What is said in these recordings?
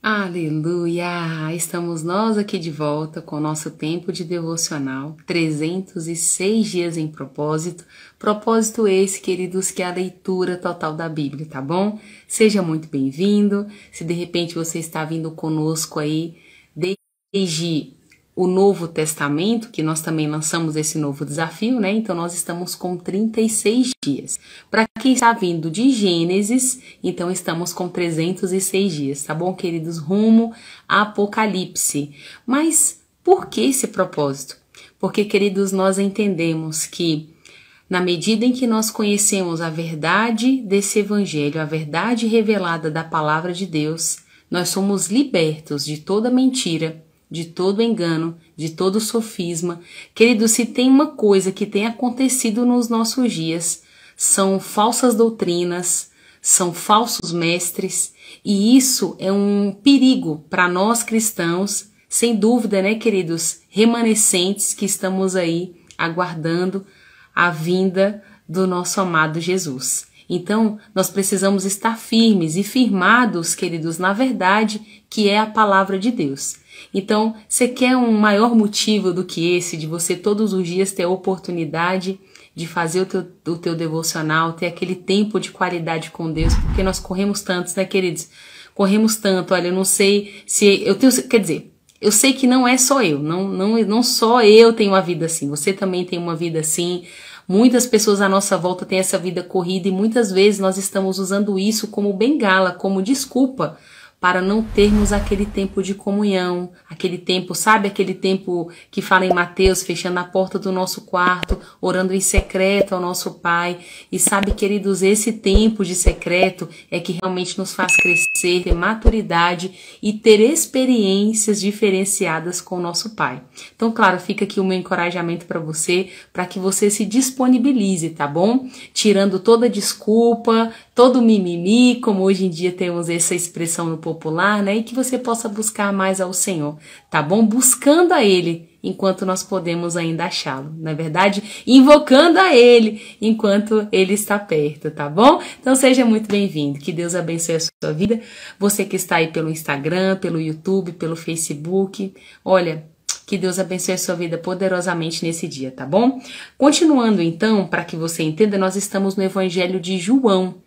Aleluia! Estamos nós aqui de volta com o nosso tempo de devocional, 306 dias em propósito. Propósito esse, queridos, que é a leitura total da Bíblia, tá bom? Seja muito bem-vindo. Se de repente você está vindo conosco aí desde o Novo Testamento, que nós também lançamos esse novo desafio, né? Então nós estamos com 36 dias. Para quem está vindo de Gênesis, então estamos com 306 dias, tá bom, queridos? Rumo a Apocalipse. Mas por que esse propósito? Porque, queridos, nós entendemos que na medida em que nós conhecemos a verdade desse evangelho, a verdade revelada da palavra de Deus, nós somos libertos de toda mentira, de todo engano, de todo sofisma. Querido, se tem uma coisa que tem acontecido nos nossos dias, são falsas doutrinas, são falsos mestres, e isso é um perigo para nós cristãos, sem dúvida, né, queridos, remanescentes que estamos aí aguardando a vinda do nosso amado Jesus. Então, nós precisamos estar firmes e firmados, queridos, na verdade, que é a palavra de Deus. Então, você quer um maior motivo do que esse, de você todos os dias ter a oportunidade de fazer o teu devocional, ter aquele tempo de qualidade com Deus, porque nós corremos tantos, né, queridos? Corremos tanto, olha, eu não sei se... eu sei que não é só eu, não só eu tenho uma vida assim, você também tem uma vida assim. Muitas pessoas à nossa volta têm essa vida corrida e muitas vezes nós estamos usando isso como bengala, como desculpa para não termos aquele tempo de comunhão, aquele tempo, sabe, aquele tempo que fala em Mateus, fechando a porta do nosso quarto, orando em secreto ao nosso Pai. E sabe, queridos, esse tempo de secreto é que realmente nos faz crescer, ter maturidade e ter experiências diferenciadas com o nosso Pai. Então, claro, fica aqui o meu encorajamento para que você se disponibilize, tá bom? Tirando toda desculpa, todo mimimi, como hoje em dia temos essa expressão no popular, né? E que você possa buscar mais ao Senhor, tá bom? Buscando a Ele enquanto nós podemos ainda achá-lo, não é verdade? Invocando a Ele enquanto Ele está perto, tá bom? Então seja muito bem-vindo, que Deus abençoe a sua vida. Você que está aí pelo Instagram, pelo YouTube, pelo Facebook, olha, que Deus abençoe a sua vida poderosamente nesse dia, tá bom? Continuando então, para que você entenda, nós estamos no Evangelho de João.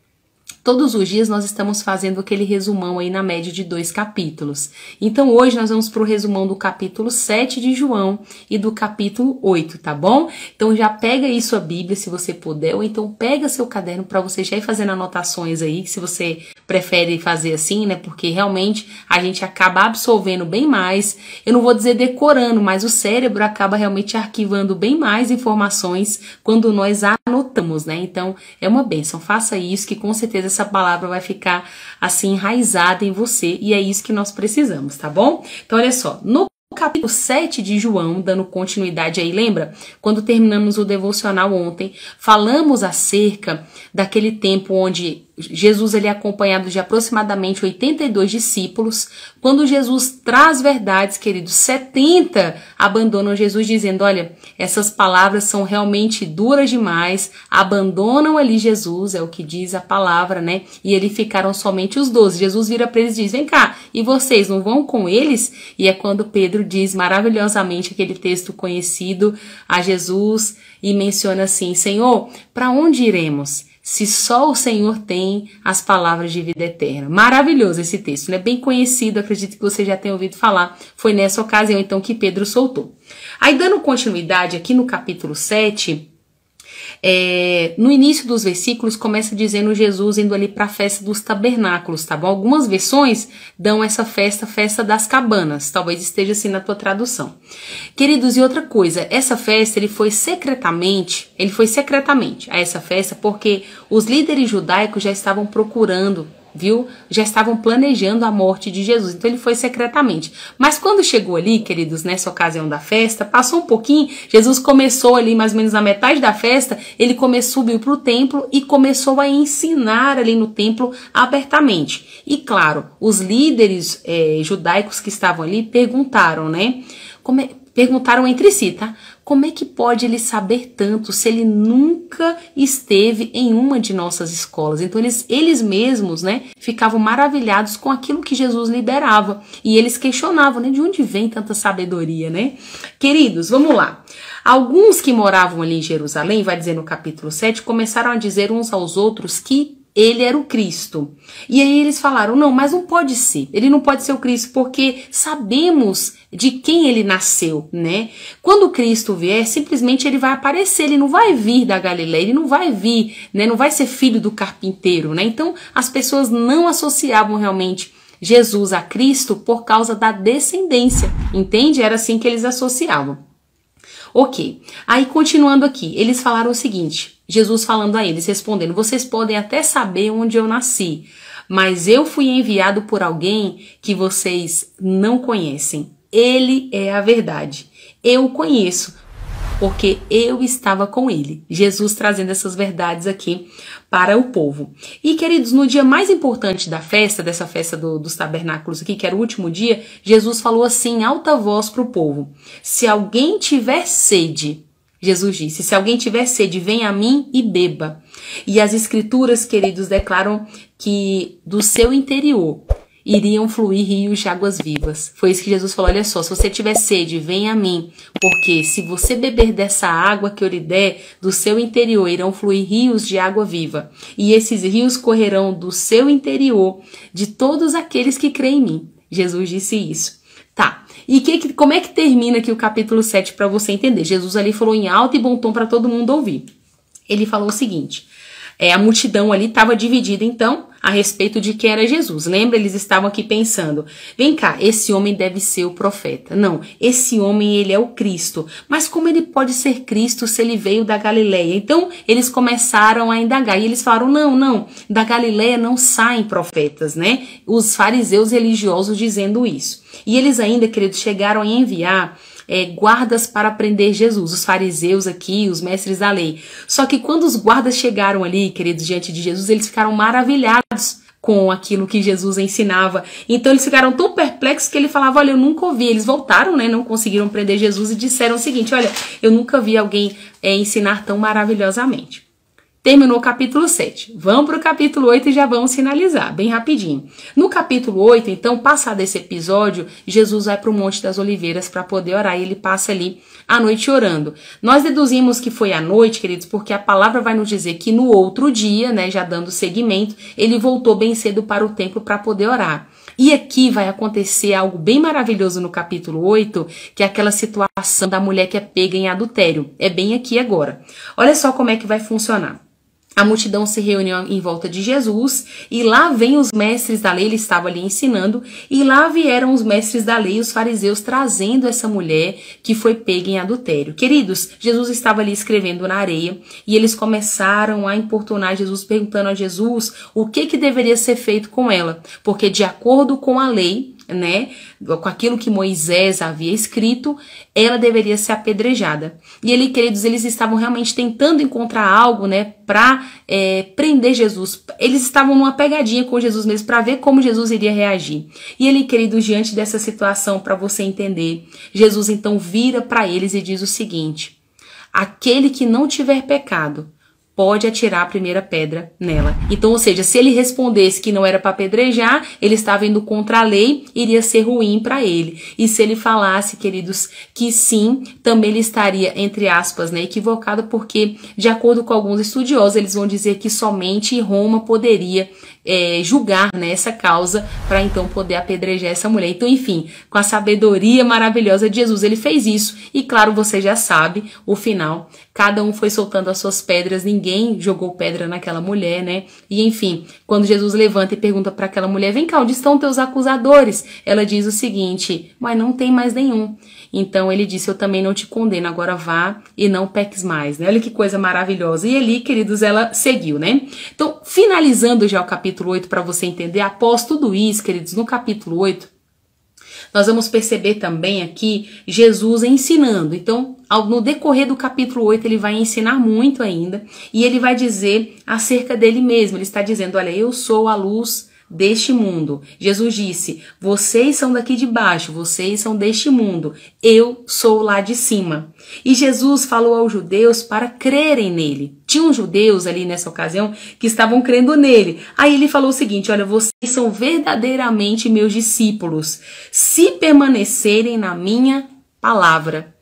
Todos os dias nós estamos fazendo aquele resumão aí na média de 2 capítulos. Então hoje nós vamos para o resumão do capítulo 7 de João e do capítulo 8, tá bom? Então já pega aí sua Bíblia se você puder, ou então pega seu caderno para você já ir fazendo anotações aí, se você prefere fazer assim, né? Porque realmente a gente acaba absorvendo bem mais, eu não vou dizer decorando, mas o cérebro acaba realmente arquivando bem mais informações quando nós anotamos, né? Então é uma bênção, faça isso que com certeza essa palavra vai ficar assim enraizada em você e é isso que nós precisamos, tá bom? Então olha só, no capítulo 7 de João, dando continuidade aí, lembra? Quando terminamos o devocional ontem, falamos acerca daquele tempo onde Jesus ele é acompanhado de aproximadamente 82 discípulos. Quando Jesus traz verdades, queridos, 70 abandonam Jesus dizendo, olha, essas palavras são realmente duras demais, abandonam ali Jesus, é o que diz a palavra, né? E ali ficaram somente os 12. Jesus vira para eles e diz, vem cá, e vocês não vão com eles? E é quando Pedro diz maravilhosamente aquele texto conhecido a Jesus e menciona assim, Senhor, para onde iremos? Se só o Senhor tem as palavras de vida eterna. Maravilhoso esse texto, né? Bem conhecido, acredito que você já tenha ouvido falar. Foi nessa ocasião, então, que Pedro soltou. Aí, dando continuidade aqui no capítulo 7, no início dos versículos começa dizendo Jesus indo ali para a festa dos tabernáculos, tá bom? Algumas versões dão essa festa das cabanas, talvez esteja assim na tua tradução. Queridos, e outra coisa, essa festa ele foi secretamente a essa festa porque os líderes judaicos já estavam procurando, viu? Já estavam planejando a morte de Jesus, então ele foi secretamente. Mas quando chegou ali, queridos, nessa ocasião da festa, passou um pouquinho, Jesus começou ali mais ou menos na metade da festa, ele subiu para o templo e começou a ensinar ali no templo abertamente. E claro, os líderes judaicos que estavam ali perguntaram, né? perguntaram entre si, tá? Como é que pode ele saber tanto se ele nunca esteve em uma de nossas escolas? Então eles mesmos, né, ficavam maravilhados com aquilo que Jesus liberava. E eles questionavam, né, de onde vem tanta sabedoria, né? Queridos, vamos lá. Alguns que moravam ali em Jerusalém, vai dizer no capítulo 7, começaram a dizer uns aos outros que ele era o Cristo. E aí eles falaram, não, mas não pode ser. Ele não pode ser o Cristo porque sabemos de quem ele nasceu, né? Quando o Cristo vier, simplesmente ele vai aparecer, ele não vai vir da Galileia, ele não vai vir, né? Não vai ser filho do carpinteiro, né? Então as pessoas não associavam realmente Jesus a Cristo por causa da descendência, entende? Era assim que eles associavam. Ok, aí continuando aqui, eles falaram o seguinte, Jesus falando a eles, respondendo, vocês podem até saber onde eu nasci, mas eu fui enviado por alguém que vocês não conhecem. Ele é a verdade. Eu o conheço, porque eu estava com ele. Jesus trazendo essas verdades aqui para o povo. E, queridos, no dia mais importante da festa, dessa festa dos tabernáculos aqui, que era o último dia, Jesus falou assim, em alta voz para o povo, se alguém tiver sede, Jesus disse, se alguém tiver sede, venha a mim e beba. E as escrituras, queridos, declaram que do seu interior iriam fluir rios de águas vivas. Foi isso que Jesus falou, olha só, se você tiver sede, venha a mim, porque se você beber dessa água que eu lhe der, do seu interior irão fluir rios de água viva, e esses rios correrão do seu interior, de todos aqueles que creem em mim. Jesus disse isso. Tá, e como é que termina aqui o capítulo 7 para você entender? Jesus ali falou em alto e bom tom para todo mundo ouvir. Ele falou o seguinte, a multidão ali estava dividida então a respeito de quem era Jesus. Lembra? Eles estavam aqui pensando, vem cá, esse homem deve ser o profeta. Não, esse homem ele é o Cristo. Mas como ele pode ser Cristo se ele veio da Galileia? Então eles começaram a indagar e eles falaram, não, da Galileia não saem profetas, né? Os fariseus religiosos dizendo isso. E eles ainda, queridos, chegaram a enviar guardas para prender Jesus, os fariseus aqui, os mestres da lei. Só que quando os guardas chegaram ali, queridos, diante de Jesus, eles ficaram maravilhados com aquilo que Jesus ensinava. Então eles ficaram tão perplexos que ele falava, olha, eu nunca ouvi. Eles voltaram, né, não conseguiram prender Jesus e disseram o seguinte, olha, eu nunca vi alguém ensinar tão maravilhosamente. Terminou o capítulo 7. Vamos para o capítulo 8 e já vamos finalizar, bem rapidinho. No capítulo 8, então, passado esse episódio, Jesus vai para o Monte das Oliveiras para poder orar e ele passa ali a noite orando. Nós deduzimos que foi à noite, queridos, porque a palavra vai nos dizer que no outro dia, né, já dando seguimento, ele voltou bem cedo para o templo para poder orar. E aqui vai acontecer algo bem maravilhoso no capítulo 8, que é aquela situação da mulher que é pega em adultério. É bem aqui agora. Olha só como é que vai funcionar. A multidão se reuniu em volta de Jesus e lá vem os mestres da lei, ele estava ali ensinando, e lá vieram os mestres da lei, os fariseus, trazendo essa mulher que foi pega em adultério. Queridos, Jesus estava ali escrevendo na areia e eles começaram a importunar Jesus, perguntando a Jesus o que deveria ser feito com ela, porque de acordo com a lei, né, com aquilo que Moisés havia escrito, ela deveria ser apedrejada. E ele, queridos, eles estavam realmente tentando encontrar algo, né, para prender Jesus. Eles estavam numa pegadinha com Jesus mesmo para ver como Jesus iria reagir. E ele, queridos, diante dessa situação, para você entender, Jesus então vira para eles e diz o seguinte: aquele que não tiver pecado pode atirar a primeira pedra nela. Então, ou seja, se ele respondesse que não era para apedrejar, ele estava indo contra a lei, iria ser ruim para ele. E se ele falasse, queridos, que sim, também ele estaria, entre aspas, né, equivocado, porque, de acordo com alguns estudiosos, eles vão dizer que somente Roma poderia julgar, né, essa causa para então poder apedrejar essa mulher. Então, enfim, com a sabedoria maravilhosa de Jesus, ele fez isso. E claro, você já sabe o final. Cada um foi soltando as suas pedras, ninguém jogou pedra naquela mulher, né? E enfim, quando Jesus levanta e pergunta para aquela mulher, vem cá, onde estão teus acusadores? Ela diz o seguinte, mas não tem mais nenhum. Então ele disse, eu também não te condeno, agora vá e não peques mais, né? Olha que coisa maravilhosa. E ali, queridos, ela seguiu, né? Então, finalizando já o capítulo 8 para você entender, após tudo isso, queridos, no capítulo 8, nós vamos perceber também aqui Jesus ensinando. Então, no decorrer do capítulo 8, ele vai ensinar muito ainda. E ele vai dizer acerca dele mesmo. Ele está dizendo, olha, eu sou a luz deste mundo. Jesus disse, vocês são daqui de baixo, vocês são deste mundo, eu sou lá de cima. E Jesus falou aos judeus para crerem nele. Tinham judeus ali nessa ocasião que estavam crendo nele. Aí ele falou o seguinte, olha, vocês são verdadeiramente meus discípulos, se permanecerem na minha palavra.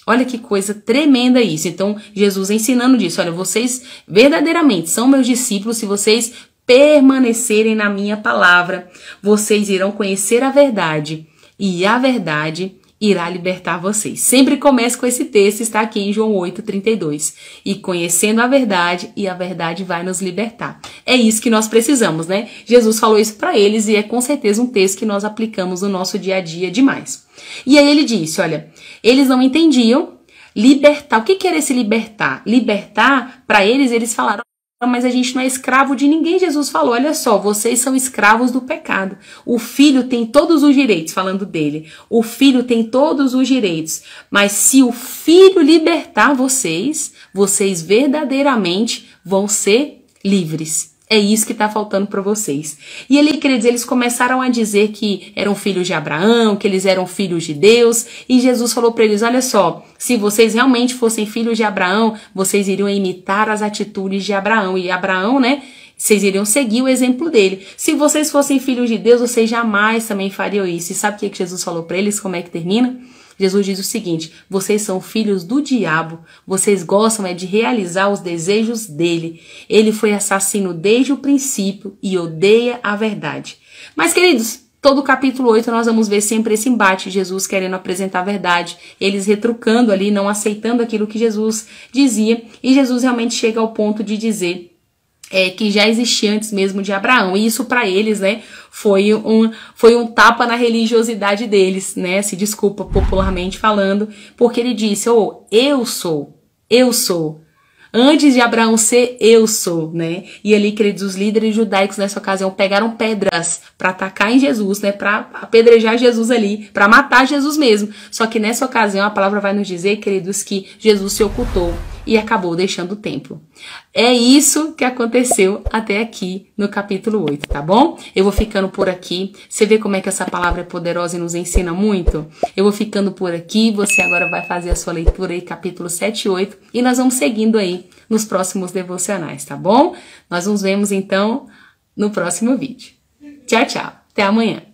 Olha que coisa tremenda isso. Então, Jesus ensinando disso. Olha, vocês verdadeiramente são meus discípulos se vocês permanecerem na minha palavra. Vocês irão conhecer a verdade e a verdade irá libertar vocês. Sempre começa com esse texto, está aqui em João 8:32. E conhecendo a verdade e a verdade vai nos libertar. É isso que nós precisamos, né? Jesus falou isso para eles e é com certeza um texto que nós aplicamos no nosso dia a dia demais. E aí ele disse, olha, eles não entendiam libertar. O que era esse libertar? Libertar, para eles falaram, mas a gente não é escravo de ninguém. Jesus falou, olha só, vocês são escravos do pecado. O filho tem todos os direitos, falando dele. O filho tem todos os direitos. Mas se o filho libertar vocês, vocês verdadeiramente vão ser livres. É isso que está faltando para vocês. E ele, quer dizer, eles começaram a dizer que eram filhos de Abraão, que eles eram filhos de Deus. E Jesus falou para eles, olha só, se vocês realmente fossem filhos de Abraão, vocês iriam imitar as atitudes de Abraão. E Abraão, né, vocês iriam seguir o exemplo dele. Se vocês fossem filhos de Deus, vocês jamais também fariam isso. E sabe o que Jesus falou para eles? Como é que termina? Jesus diz o seguinte, vocês são filhos do diabo, vocês gostam de realizar os desejos dele. Ele foi assassino desde o princípio e odeia a verdade. Mas, queridos, todo o capítulo 8 nós vamos ver sempre esse embate, Jesus querendo apresentar a verdade, eles retrucando ali, não aceitando aquilo que Jesus dizia, e Jesus realmente chega ao ponto de dizer que já existia antes mesmo de Abraão. E isso para eles, né, foi um tapa na religiosidade deles, né, se desculpa popularmente falando, porque ele disse, eu sou. Antes de Abraão ser, eu sou, né? E ali, queridos, os líderes judaicos nessa ocasião pegaram pedras para atacar em Jesus, né? Para apedrejar Jesus ali, para matar Jesus mesmo. Só que nessa ocasião a palavra vai nos dizer, queridos, que Jesus se ocultou e acabou deixando o templo. É isso que aconteceu até aqui no capítulo 8, tá bom? Eu vou ficando por aqui. Você vê como é que essa palavra é poderosa e nos ensina muito? Eu vou ficando por aqui. Você agora vai fazer a sua leitura aí, capítulo 7 e 8. E nós vamos seguindo aí nos próximos devocionais, tá bom? Nós nos vemos então no próximo vídeo. Tchau, tchau. Até amanhã.